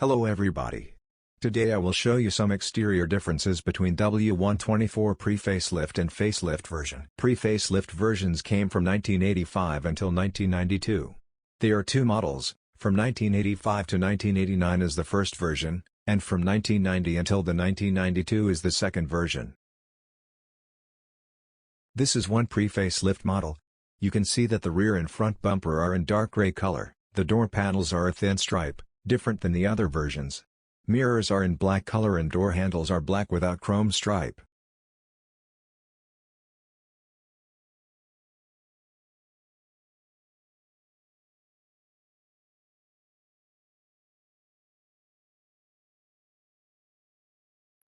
Hello everybody. Today I will show you some exterior differences between W124 pre-facelift and facelift version. Pre-facelift versions came from 1985 until 1992. There are two models, from 1985 to 1989 is the first version, and from 1990 until the 1992 is the second version. This is one pre-facelift model. You can see that the rear and front bumper are in dark gray color, the door panels are a thin stripe, different than the other versions. Mirrors are in black color and door handles are black without chrome stripe.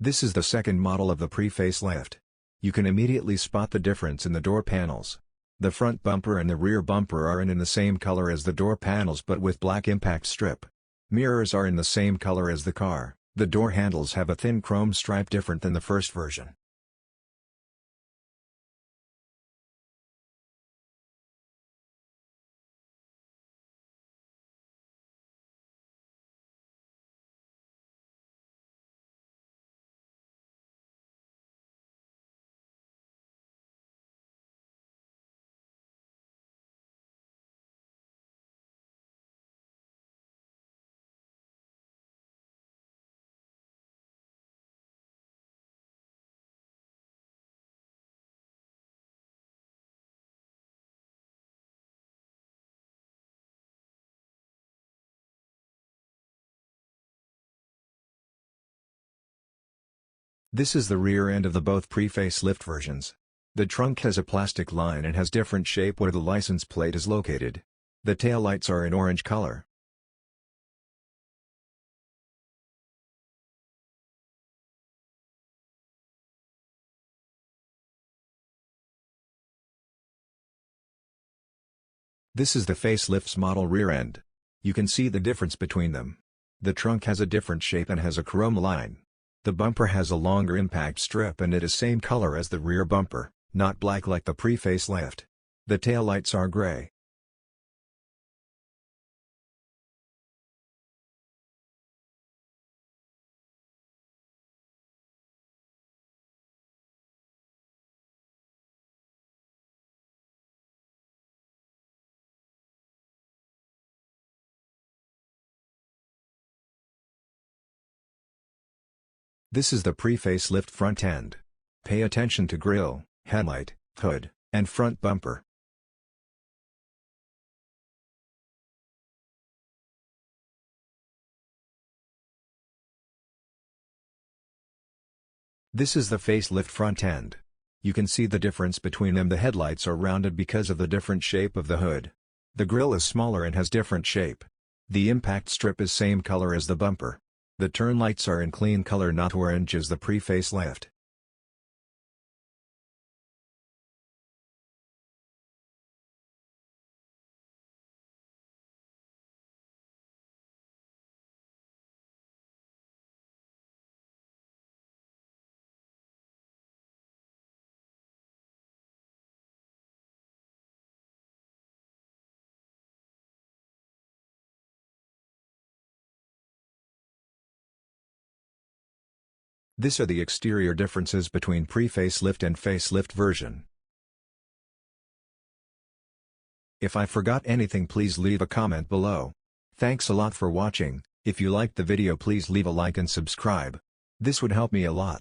This is the second model of the pre-facelift. You can immediately spot the difference in the door panels. The front bumper and the rear bumper are in the same color as the door panels but with black impact strip. Mirrors are in the same color as the car. The door handles have a thin chrome stripe different than the first version. This is the rear end of the both pre-facelift versions. The trunk has a plastic line and has different shape where the license plate is located. The taillights are in orange color. This is the facelift's model rear end. You can see the difference between them. The trunk has a different shape and has a chrome line. The bumper has a longer impact strip and it is same color as the rear bumper, not black like the pre-facelift. The taillights are gray. This is the pre-facelift front end. Pay attention to grille, headlight, hood, and front bumper. This is the facelift front end. You can see the difference between them. The headlights are rounded because of the different shape of the hood. The grille is smaller and has different shape. The impact strip is same color as the bumper. The turn lights are in clean color, not orange as the pre-facelift. These are the exterior differences between pre-facelift and facelift version. If I forgot anything, please leave a comment below. Thanks a lot for watching. If you liked the video, please leave a like and subscribe. This would help me a lot.